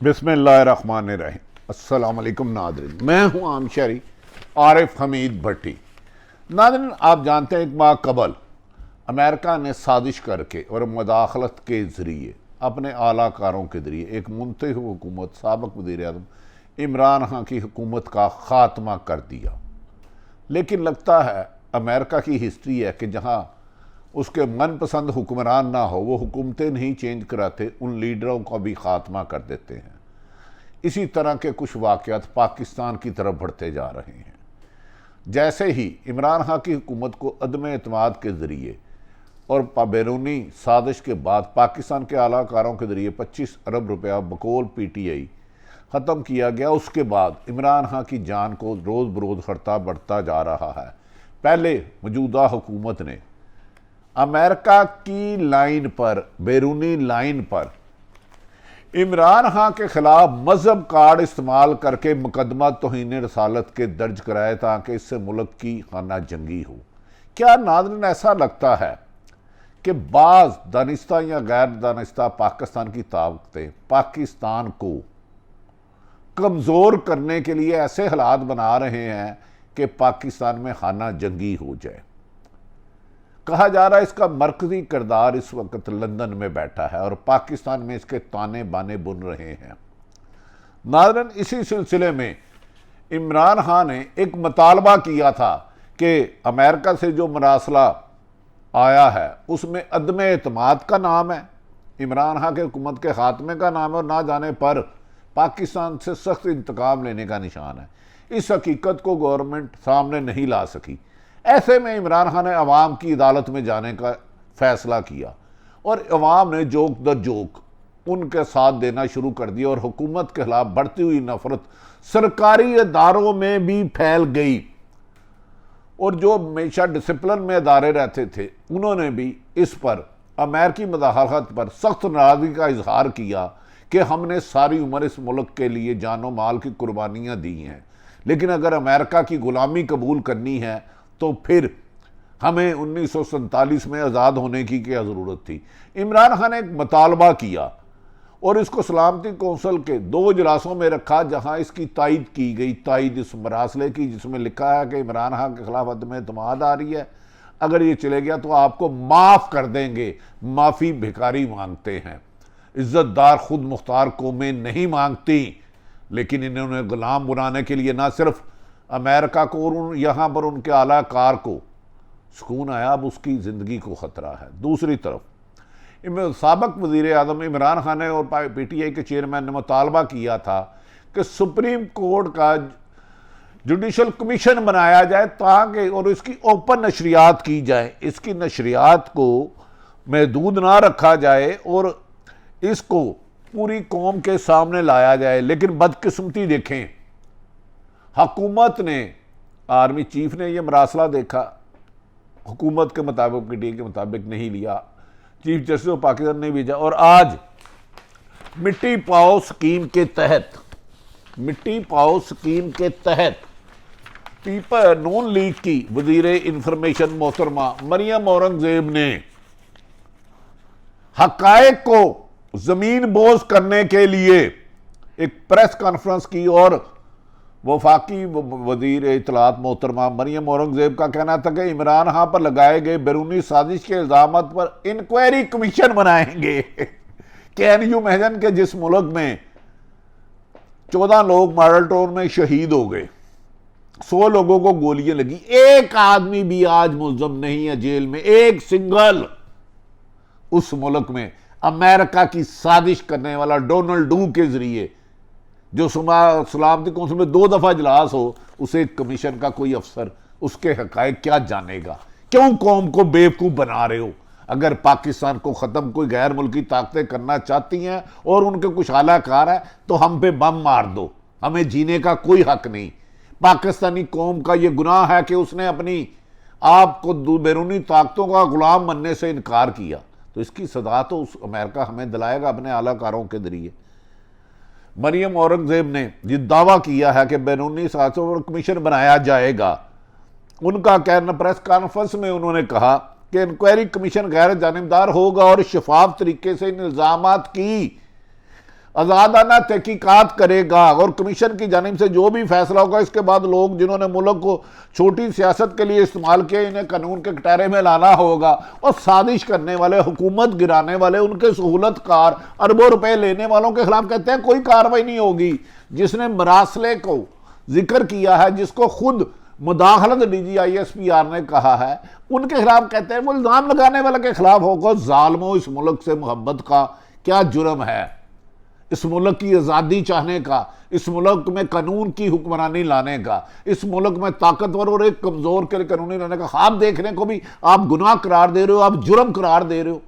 बिस्मिल्लाहिर्रहमानिर्रहीम। अस्सलाम वालेकुम नाज़रीन, मैं हूं आम शहरी आरिफ हमीद भट्टी। नाज़रीन, आप जानते हैं एक माह कबल अमेरिका ने साजिश करके और मुदाखलत के ज़रिए अपने आलाकारों के ज़रिए एक मुंतखब हुकूमत साबिक़ वज़ीर-ए-आज़म इमरान खान की हुकूमत का ख़ात्मा कर दिया। लेकिन लगता है अमेरिका की हिस्ट्री है कि जहाँ उसके मनपसंद हुक्मरान ना हो वो हुकूमतें नहीं चेंज कराते, उन लीडरों का भी ख़ात्मा कर देते हैं। इसी तरह के कुछ वाक़यात पाकिस्तान की तरफ बढ़ते जा रहे हैं। जैसे ही इमरान खान की हुकूमत को अदम एतमाद के ज़रिए और बैरूनी साजिश के बाद पाकिस्तान के आलाकारों के ज़रिए 25 अरब रुपया बकौल PTI ख़त्म किया गया, उसके बाद इमरान खान की जान को रोज़ बरोज़ खतरा बढ़ता जा रहा है। पहले मौजूदा हुकूमत ने अमेरिका की लाइन पर, बैरूनी लाइन पर इमरान खान के खिलाफ मजहब कार्ड इस्तेमाल करके मुकदमा तौहीन रसालत के दर्ज कराए ताकि इससे मुल्क की खाना जंगी हो। क्या नाज़रीन ऐसा लगता है कि बाज़ दानिस्ता या गैर दानिस्ता पाकिस्तान की ताकतें पाकिस्तान को कमज़ोर करने के लिए ऐसे हालात बना रहे हैं कि पाकिस्तान में खाना जंगी हो जाए? कहा जा रहा है इसका मरकजी किरदार इस वक्त लंदन में बैठा है और पाकिस्तान में इसके ताने बाने बुन रहे हैं। नाज़रीन, इसी सिलसिले में इमरान खान ने एक मुतालबा किया था कि अमेरिका से जो मरासला आया है उसमें अदम एतमाद का नाम है, इमरान खान के हुकूमत के खात्मे का नाम है और ना जाने पर पाकिस्तान से सख्त इंतकाम लेने का निशान है। इस हकीकत को गवर्नमेंट सामने नहीं ला सकी। ऐसे में इमरान खान ने अवाम की अदालत में जाने का फैसला किया और अवाम ने जोक दर जोक उनके साथ देना शुरू कर दिया और हुकूमत के खिलाफ बढ़ती हुई नफरत सरकारी इदारों में भी फैल गई और जो हमेशा डिसिप्लिन में इदारे रहते थे उन्होंने भी इस पर अमेरिकी मुदाखलत पर सख्त नाराज़गी का इजहार किया कि हमने सारी उम्र इस मुल्क के लिए जानो माल की कुर्बानियाँ दी हैं, लेकिन अगर अमेरिका की गुलामी कबूल करनी है तो फिर हमें 1947 में आज़ाद होने की क्या ज़रूरत थी। इमरान खान ने एक मुतालबा किया और इसको सलामती कौंसिल के 2 इजलासों में रखा जहां इसकी तायद की गई, तायद इस मरासले की, जिसमें लिखा है कि इमरान खान के खिलाफ अदम एतमाद आ रही है, अगर ये चले गया तो आपको माफ़ कर देंगे। माफ़ी भिखारी मांगते हैं, इज़्ज़तदार खुद मुख्तार कौमें नहीं मांगती। लेकिन इन्होंने गुलाम बनाने के लिए ना सिर्फ अमेरिका को और यहाँ पर उनके आलाकार को सुकून आया, अब उसकी ज़िंदगी को ख़तरा है। दूसरी तरफ साबिक़ वज़ीर-ए-आज़म इमरान खान ने और PTI के चेयरमैन ने मुतालबा किया था कि सुप्रीम कोर्ट का जुडिशल कमीशन बनाया जाए ताकि और इसकी ओपन नशरियात की जाए, इसकी नशरियात को महदूद ना रखा जाए और इसको पूरी कौम के सामने लाया जाए। लेकिन बदकिस्मती देखें, हुकूमत ने, आर्मी चीफ ने यह मरासला देखा, हुकूमत के मुताबिक PTI के मुताबिक नहीं लिया, चीफ जस्टिस ऑफ पाकिस्तान ने भेजा और आज मिट्टी पाओ स्कीम के तहत नून लीग की वजीर इंफॉर्मेशन मोहतरमा मरियम औरंगजेब ने हकायक को जमीन बोझ करने के लिए एक प्रेस कॉन्फ्रेंस की और वफाकी वजीर इत्तलात मोहतरमा मरियम औरंगजेब का कहना था कि इमरान खान पर लगाए गए बैरूनी साजिश के इल्जाम पर इंक्वायरी कमीशन बनाएंगे। कैन यू इमेजिन के जिस मुल्क में 14 लोग मॉडल टाउन में शहीद हो गए, 100 लोगों को गोलियां लगी, एक आदमी भी आज मुल्ज़म नहीं है जेल में, एक सिंगल। उस मुल्क में अमेरिका की साजिश करने वाला डोनाल्ड डू के जरिए जो सलामती कौंसिल में 2 दफा इजलास हो, उसे कमीशन का कोई अफसर उसके हकायक क्या जानेगा? क्यों कौम को बेवकूफ़ बना रहे हो? अगर पाकिस्तान को ख़त्म कोई गैर मुल्की ताकतें करना चाहती हैं और उनके कुछ आलाकार है तो हम पे बम मार दो, हमें जीने का कोई हक नहीं। पाकिस्तानी कौम का ये गुनाह है कि उसने अपनी आप को बैरूनी ताकतों का गुलाम बनने से इनकार किया, तो इसकी सजा तो उस अमेरिका हमें दिलाएगा अपने आलाकारों के जरिए। मरियम औरंगजेब ने ये दावा किया है कि बैरूनी साजिशों पर कमीशन बनाया जाएगा। उनका कहना, प्रेस कॉन्फ्रेंस में उन्होंने कहा कि इंक्वायरी कमीशन गैर जानिबदार होगा और शफाफ तरीके से इन इल्जामात की आज़ादाना तहकीकात करेगा और कमीशन की जानिब से जो भी फैसला होगा इसके बाद लोग जिन्होंने मुल्क को छोटी सियासत के लिए इस्तेमाल किया इन्हें कानून के कटहरे में लाना होगा। और साजिश करने वाले, हुकूमत गिराने वाले, उनके सहूलतकार, अरबों रुपए लेने वालों के खिलाफ कहते हैं कोई कार्रवाई नहीं होगी। जिसने मरासले को जिक्र किया है, जिसको खुद मुदाखलत DGISPR ने कहा है, उनके खिलाफ कहते हैं वो इल्जाम लगाने वाले के खिलाफ होगा। जालिमों, इस मुल्क से मोहब्बत का क्या जुर्म है? इस मुल्क की आज़ादी चाहने का, इस मुल्क में कानून की हुक्मरानी लाने का, इस मुल्क में ताकतवर और एक कमज़ोर के लिए कानूनी लाने का ख्वाब देखने को भी आप गुनाह करार दे रहे हो, आप जुर्म करार दे रहे हो।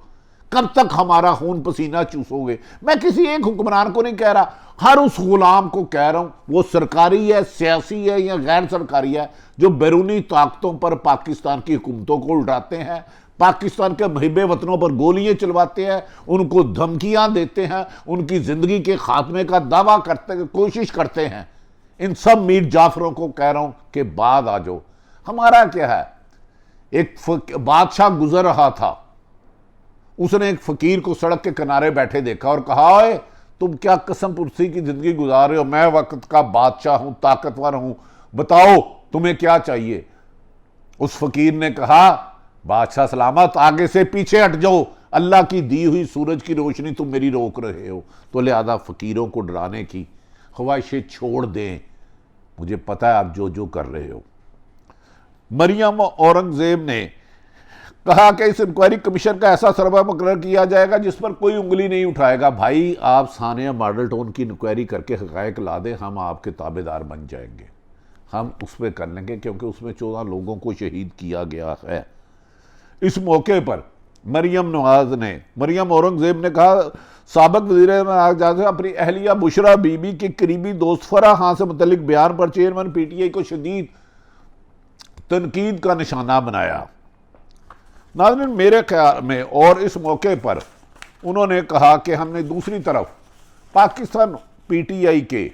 कब तक हमारा खून पसीना चूसोगे? मैं किसी एक हुक्मरान को नहीं कह रहा, हर उस गुलाम को कह रहा हूं, वो सरकारी है, सियासी है या गैर सरकारी है, जो बैरूनी ताकतों पर पाकिस्तान की हुकूमतों को उल्टाते हैं, पाकिस्तान के मुहिब वतनों पर गोलियां चलवाते हैं, उनको धमकियां देते हैं, उनकी जिंदगी के खात्मे का दावा करते कोशिश करते हैं। इन सब मीर जाफरों को कह रहा हूं कि बाद आ जाओ। हमारा क्या है? एक बादशाह गुजर रहा था, उसने एक फकीर को सड़क के किनारे बैठे देखा और कहा, ओए तुम क्या कसम पुरसी की जिंदगी गुजार रहे हो? मैं वक्त का बादशाह हूं, ताकतवर हूं, बताओ तुम्हें क्या चाहिए? उस फकीर ने कहा, बादशाह सलामत, आगे से पीछे हट जाओ, अल्लाह की दी हुई सूरज की रोशनी तुम मेरी रोक रहे हो। तो लिहाजा फकीरों को डराने की ख्वाहिशें छोड़ दें, मुझे पता है आप जो जो कर रहे हो। मरियम औरंगजेब ने कहा कि इस इंक्वायरी कमीशन का ऐसा सर्वा मुकर्रर किया जाएगा जिस पर कोई उंगली नहीं उठाएगा। भाई, आप सानिया मॉडल टाउन की इंक्वायरी करके हकायक ला दें, हम आपके ताबेदार बन जाएंगे, हम उस पर कर लेंगे, क्योंकि उसमें 14 लोगों को शहीद किया गया है। इस मौके पर मरियम औरंगजेब ने कहा, साबिक वज़ीर-ए-आज़म अपनी अहलिया बुशरा बीबी के करीबी दोस्त फराह खान से मुतल्लिक बयान पर चेयरमैन PTI को शदीद तनकीद का निशाना बनाया। नाज़रीन, मेरे ख्याल में, और इस मौके पर उन्होंने कहा कि हमने दूसरी तरफ पाकिस्तान PTI के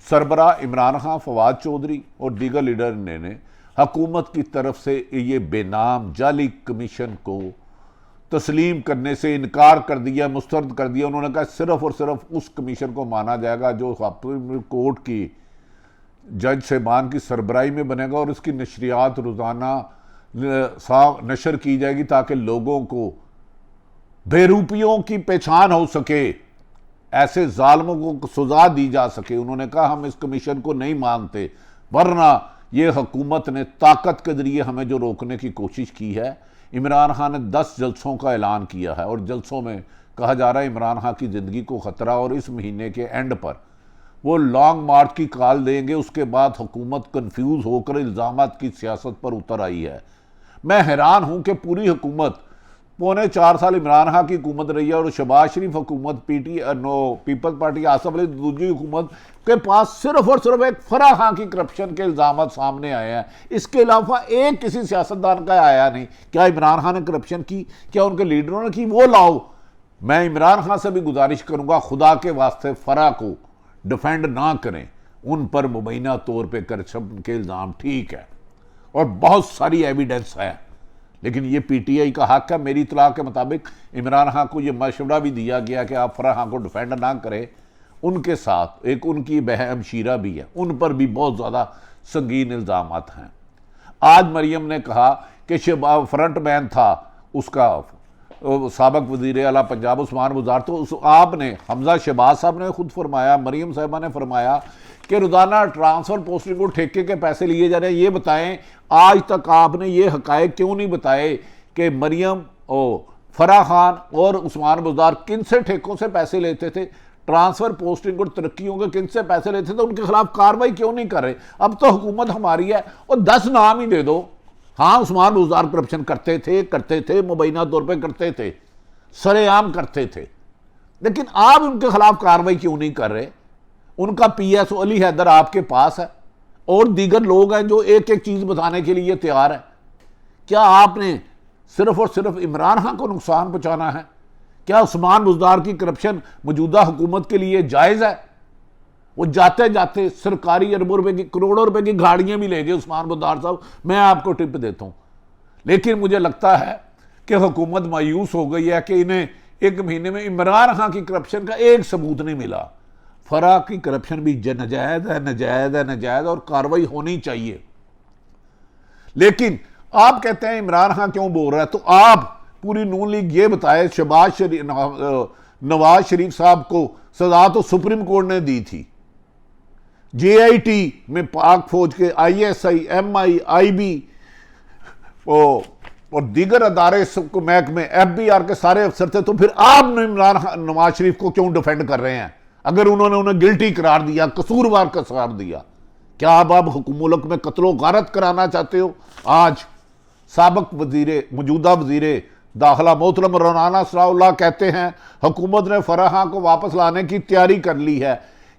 सरबराह इमरान खान, फवाद चौधरी और दीगर लीडर ने हुकूमत की तरफ से ये बेनाम जाली कमीशन को तस्लीम करने से इनकार कर दिया, मुस्तरद कर दिया। उन्होंने कहा सिर्फ और सिर्फ उस कमीशन को माना जाएगा जो सुप्रीम कोर्ट की जज साहिबान की सरबराही में बनेगा और इसकी नशरियात रोज़ाना नशर की जाएगी ताकि लोगों को बेरूपियों की पहचान हो सके, ऐसे जालिमों को सजा दी जा सके। उन्होंने कहा हम इस कमीशन को नहीं मानते, वरना ये हुकूमत ने ताकत के जरिए हमें जो रोकने की कोशिश की है। इमरान खान ने 10 जलसों का ऐलान किया है और जलसों में कहा जा रहा है इमरान खान की ज़िंदगी को ख़तरा, और इस महीने के एंड पर वो लॉन्ग मार्च की कॉल देंगे। उसके बाद हुकूमत कन्फ्यूज़ होकर इल्ज़ामात की सियासत पर उतर आई है। मैं हैरान हूँ कि पूरी हुकूमत, 4.25 साल इमरान खान की हुकूमत रही है और शहबाज शरीफ हुकूमत, पीपल्स पार्टी आसफ अली दूसरी हुकूमत के पास सिर्फ और सिर्फ एक फराह खान की करप्शन के इल्ज़ाम सामने आए हैं। इसके अलावा एक किसी सियासतदान का आया नहीं। क्या इमरान खान ने करप्शन की? क्या उनके लीडरों ने की? वो लाओ। मैं इमरान खान से भी गुजारिश करूँगा, खुदा के वास्ते फराह को डिफेंड ना करें। उन पर मुबैना तौर पर करप्शन के इल्ज़ाम ठीक है और बहुत सारी एविडेंस है, लेकिन ये PTI का हक है। मेरी इत्तला के मुताबिक इमरान खान को ये मशवरा भी दिया गया कि आप फराह खान को डिफेंड ना करें। उनके साथ एक उनकी बहन शीरा भी है, उन पर भी बहुत ज़्यादा संगीन इल्ज़ामात हैं। आज मरियम ने कहा कि शहबाज फ्रंट मैन था उसका साबिक वज़ीर आला पंजाब उस्मान बुज़दार, तो उस आपने हमजा शहबाज साहब ने खुद फरमाया, मरियम साहिबा ने फरमाया कि रोज़ाना ट्रांसफ़र पोस्टिंग को ठेके के पैसे लिए जा रहे हैं। ये बताएं, आज तक आपने ये हकायक क्यों नहीं बताए कि मरियम फराह खान और उस्मान बुज़दार किन से ठेकों से पैसे लेते थे, ट्रांसफ़र पोस्टिंग और तरक्कियों के किन से पैसे लेते थे, उनके खिलाफ कार्रवाई क्यों नहीं कर रहे? अब तो हुकूमत हमारी है और 10 नाम ही दे दो। हाँ, उस्मान बुज़दार करप्शन करते थे, मुबैना तौर पर करते थे, सरेआम करते थे, लेकिन आप उनके खिलाफ कार्रवाई क्यों नहीं कर रहे? उनका PSO अली हैदर आपके पास है और दीगर लोग हैं जो एक एक चीज़ बताने के लिए तैयार है। क्या आपने सिर्फ और सिर्फ इमरान खान को नुकसान पहुंचाना है? क्या उस्मान बुज़दार की करप्शन मौजूदा हुकूमत के लिए जायज़ है? वो जाते जाते सरकारी अरबों रुपए की, करोड़ों रुपए की गाड़ियां भी ले गए उस्मान बुज़दार साहब, मैं आपको टिप देता हूँ। लेकिन मुझे लगता है कि हुकूमत मायूस हो गई है कि इन्हें एक महीने में इमरान खान की करप्शन का एक सबूत नहीं मिला। फराह की करप्शन भी नाजायज है, नाजायज है, नाजायज, और कार्रवाई होनी चाहिए। लेकिन आप कहते हैं इमरान खान क्यों बोल रहा है, तो आप पूरी नून लीग ये बताए नवाज शरीफ साहब को सजा तो सुप्रीम कोर्ट ने दी थी। JIT में पाक फौज के ISI, MI, IB और दीगर अदारे महकमे FBR के सारे अफसर थे, तो फिर आप नवाज शरीफ को क्यों डिफेंड कर रहे हैं अगर उन्होंने उन्हें गिल्टी करार दिया, कसूरवार करार दिया? क्या आप हुकूमत में कत्लो गारत कराना चाहते हो? आज साबिक मौजूदा वजीर दाखिला मोहतरम रौनाना सलाउल्लाह कहते हैं हुकूमत ने फराह को वापस लाने की तैयारी कर ली है।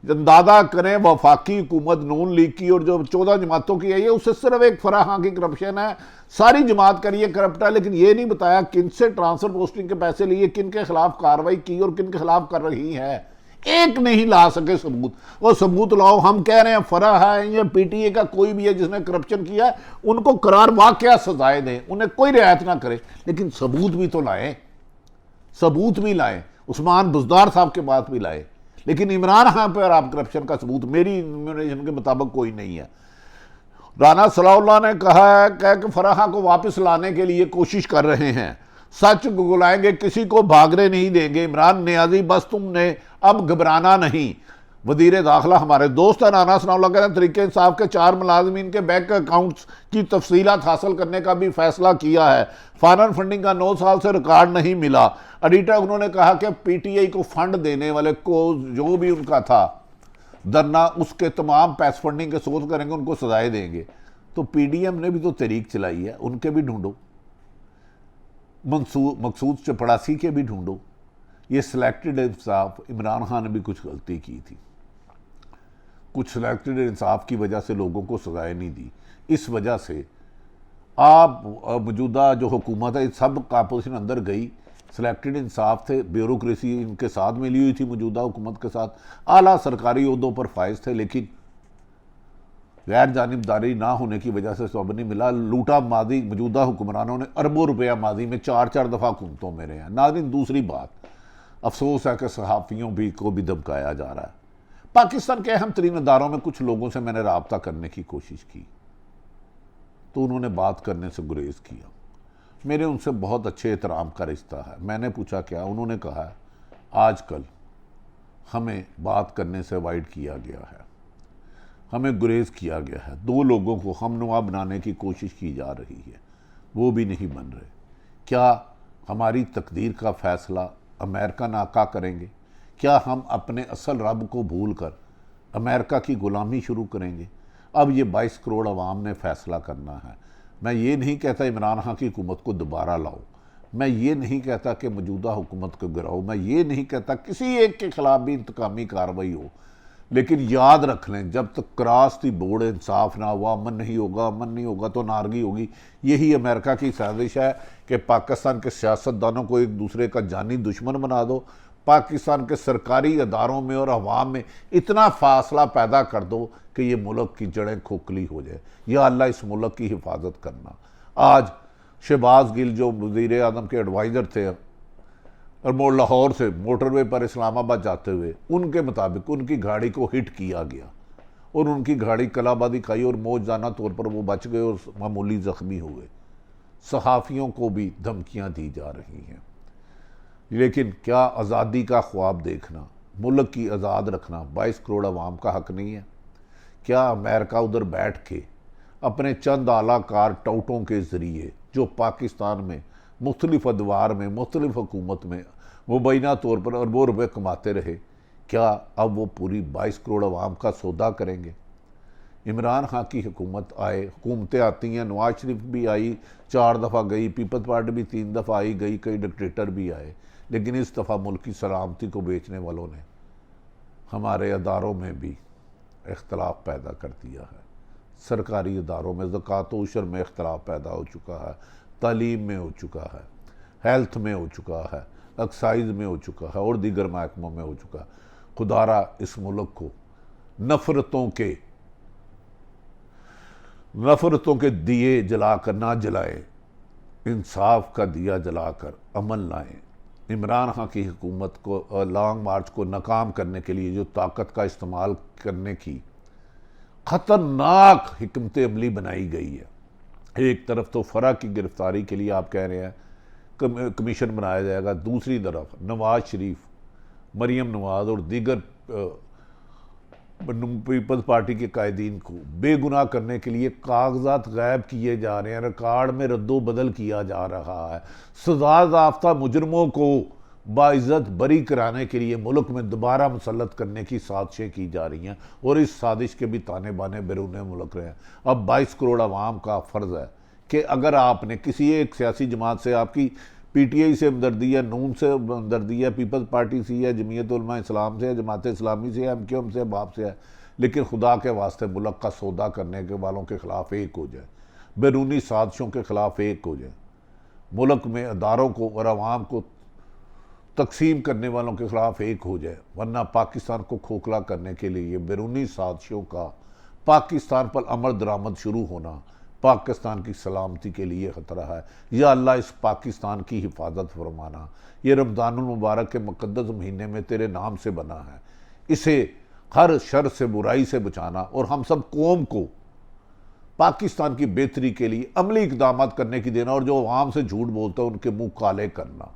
अंदाजा करें वफाकी हुकूमत नून लीग की और जो 14 जमातों की है, ये उससे सिर्फ एक फराह की करप्शन है, सारी जमात का ये करप्ट है। लेकिन ये नहीं बताया किन से ट्रांसफर पोस्टिंग के पैसे लिए, किन के खिलाफ कार्रवाई की और किन के खिलाफ कर रही है। एक नहीं ला सके सबूत। वो सबूत लाओ। हम कह रहे हैं फराह है या PTA का कोई भी है जिसने करप्शन किया, उनको करार वाकया सजाएं दें, उन्हें कोई रियायत ना करे, लेकिन सबूत भी तो लाएं, सबूत भी लाएं। उस्मान बुजदार साहब के बात भी लाए, लेकिन इमरान खान पर आप करप्शन का सबूत मेरी इन्फॉर्मेशन के मुताबिक कोई नहीं है। राना सलाउल्लाह ने कहा है कि फराह को वापस लाने के लिए कोशिश कर रहे हैं, सच गुलाएंगे, किसी को भागने नहीं देंगे। इमरान नियाजी बस तुमने अब घबराना नहीं। वजीर दाखिला हमारे दोस्त है राना सलाउल्लाह कहते हैं तरीके इंसाफ के 4 मुलाजमीन के बैंक अकाउंट्स की तफसीलात हासिल करने का भी फैसला किया है। फॉरेन फंडिंग का 9 साल से रिकॉर्ड नहीं मिला। एडिटर उन्होंने कहा कि PTI को फंड देने वाले को जो भी उनका था धरना, उसके तमाम पैस फंडिंग के सोर्स करेंगे, उनको सजाएं देंगे। तो PDM ने भी तो तहरीक चलाई है, उनके भी ढूंढो, मकसूद चपड़ासी के भी ढूंढो। ये सिलेक्टेड इंसाफ, इमरान खान ने भी कुछ गलती की थी, कुछ सिलेक्टेड इंसाफ की वजह से लोगों को सजाएं नहीं दी। इस वजह से आप मौजूदा जो हुकूमत है, सब का अपोजिशन अंदर गई, सिलेक्टेड इंसाफ थे, ब्यूरोक्रेसी इनके साथ मिली हुई थी मौजूदा हुकूमत के साथ, आला सरकारी ओहदों पर फायज थे, लेकिन गैर जानिबदारी ना होने की वजह से सब नहीं मिला। लूटा मादी मौजूदा हुक्मरानों ने अरबों रुपया मादी में 4-4 दफ़ा हुकूमतों में रहे हैं। नाज़रीन, दूसरी बात अफसोस है कि सहाफ़ियों को भी धमकाया जा रहा है। पाकिस्तान के अहम तरीन अदारों में कुछ लोगों से मैंने रब्ता करने की कोशिश की तो उन्होंने बात करने से गुरेज किया। मेरे उनसे बहुत अच्छे एहतराम का रिश्ता है। मैंने पूछा क्या, उन्होंने कहा आजकल हमें बात करने से अवॉइड किया गया है, हमें गुरेज किया गया है, 2 लोगों को हमनुमा बनाने की कोशिश की जा रही है, वो भी नहीं बन रहे। क्या हमारी तकदीर का फैसला अमेरिका नाका करेंगे? क्या हम अपने असल रब को भूल कर अमेरिका की गुलामी शुरू करेंगे? अब ये 22 करोड़ अवाम ने फैसला करना है। मैं ये नहीं कहता इमरान खान की हुकूमत को दोबारा लाओ, मैं ये नहीं कहता कि मौजूदा हुकूमत को गिराओ, मैं ये नहीं कहता किसी एक के खिलाफ भी इंतकामी कार्रवाई हो, लेकिन याद रख लें जब तक क्रॉस दी बोर्ड इंसाफ ना हुआ, अमन नहीं होगा, अमन नहीं होगा तो नारगी होगी। यही अमेरिका की साजिश है कि पाकिस्तान के सियासतदानों को एक दूसरे का जानी दुश्मन बना दो, पाकिस्तान के सरकारी अदारों में और अवाम में इतना फासला पैदा कर दो कि ये मुल्क की जड़ें खोखली हो जाए। या अल्लाह इस मुल्क की हिफाजत करना। आज शहबाज गिल जो वज़ीर आज़म के एडवाइज़र थे और लाहौर से मोटरवे पर इस्लामाबाद जाते हुए, उनके मुताबिक उनकी गाड़ी को हिट किया गया और उनकी गाड़ी कलाबादी खाई और मौजदाना तौर पर वो बच गए और मामूली ज़ख्मी हुए। सहाफ़ियों को भी धमकियाँ दी जा रही हैं। लेकिन क्या आज़ादी का ख्वाब देखना, मुल्क की आज़ाद रखना 22 करोड़ अवाम का हक़ नहीं है? क्या अमेरिका उधर बैठ के अपने चंद आलाकार टाउटों के ज़रिए जो पाकिस्तान में मुख्तलिफ अदवार में मुख्तलिफ हुकूमत में मुबैना तौर पर अरबों रुपये कमाते रहे, क्या अब वो पूरी 22 करोड़ अवाम का सौदा करेंगे? इमरान खान की हुकूमत आए, हुकूमतें आती हैं, नवाज शरीफ भी आई, 4 दफ़ा गई, पीपल्स पार्टी भी 3 दफ़ा आई गई, कई डिक्टेटर भी आए, लेकिन इस दफ़ा मुल्क की सलामती को बेचने वालों ने हमारे अदारों में भी इख्तलाफ पैदा कर दिया है। सरकारी अदारों में ज़कात व उशर में इख्तलाफ पैदा हो चुका है, तालीम में हो चुका है, हेल्थ में हो चुका है, एक्साइज में हो चुका है और दीगर महकमों में हो चुका है। खुदारा इस मुल्क को नफ़रतों के दिए जलाकर ना जलाए, इंसाफ का दिया जलाकर अमन लाएं। इमरान खान की हुकूमत को लॉन्ग मार्च को नाकाम करने के लिए जो ताकत का इस्तेमाल करने की ख़तरनाक हिकमत अमली बनाई गई है। एक तरफ तो फरा की गिरफ्तारी के लिए आप कह रहे हैं कमीशन बनाया जाएगा, दूसरी तरफ नवाज शरीफ, मरीम नवाज और दीगर पीपल्स पार्टी के कायदीन को बेगुनाह करने के लिए कागजात गायब किए जा रहे हैं, रिकॉर्ड में रद्दो बदल किया जा रहा है। सज़ा-याफ्ता मुजरमों को बाइज्जत बरी कराने के लिए मुल्क में दोबारा मुसल्लत करने की साजिशें की जा रही हैं और इस साजिश के भी ताने बाने बैरून मुल्क रहे हैं। अब 22 करोड़ आवाम का फ़र्ज़ है कि अगर आपने किसी एक सियासी जमात से, आपकी पीटीआई से हमदर्दी है, नून से हमदर्दी है, पीपल्स पार्टी से है, जमीयत उलमा इस्लाम से है, जमात इस्लामी से है, एमक्यूएम से, बाप से है, लेकिन खुदा के वास्ते मुल्क का सौदा करने के वालों के ख़िलाफ़ एक हो जाए, बैरूनी साजिशों के ख़िलाफ़ एक हो जाए, मुल्क में अदारों को और आवाम को तकसीम करने वालों के ख़िलाफ़ एक हो जाए, वरना पाकिस्तान को खोखला करने के लिए बैरूनी साजिशों का पाकिस्तान पर अमल दरामद शुरू होना पाकिस्तान की सलामती के लिए ख़तरा है। या अल्लाह इस पाकिस्तान की हिफाजत फरमाना। ये रमज़ानुल मुबारक के मुक़द्दस महीने में तेरे नाम से बना है, इसे हर शर से, बुराई से बचाना और हम सब कौम को पाकिस्तान की बेहतरी के लिए अमली इक़दाम करने की देना और जो अवाम से झूठ बोलते हैं उनके मुँह काले करना,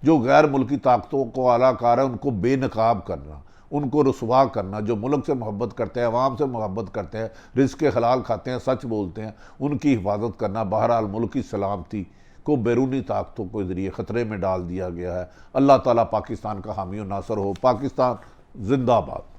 जो गैर मुल्की ताकतों को आलाकार है उनको बेनकाब करना, उनको रुसवा करना, जो मुल्क से मोहब्बत करते हैं, अवाम से मोहब्बत करते हैं, रिज़्क़ हलाल खाते हैं, सच बोलते हैं, उनकी हिफाजत करना। बहरहाल मुल्क की सलामती को बैरूनी ताकतों के ज़रिए ख़तरे में डाल दिया गया है। अल्लाह ताला पाकिस्तान का हामी और नासर हो। पाकिस्तान जिंदाबाद।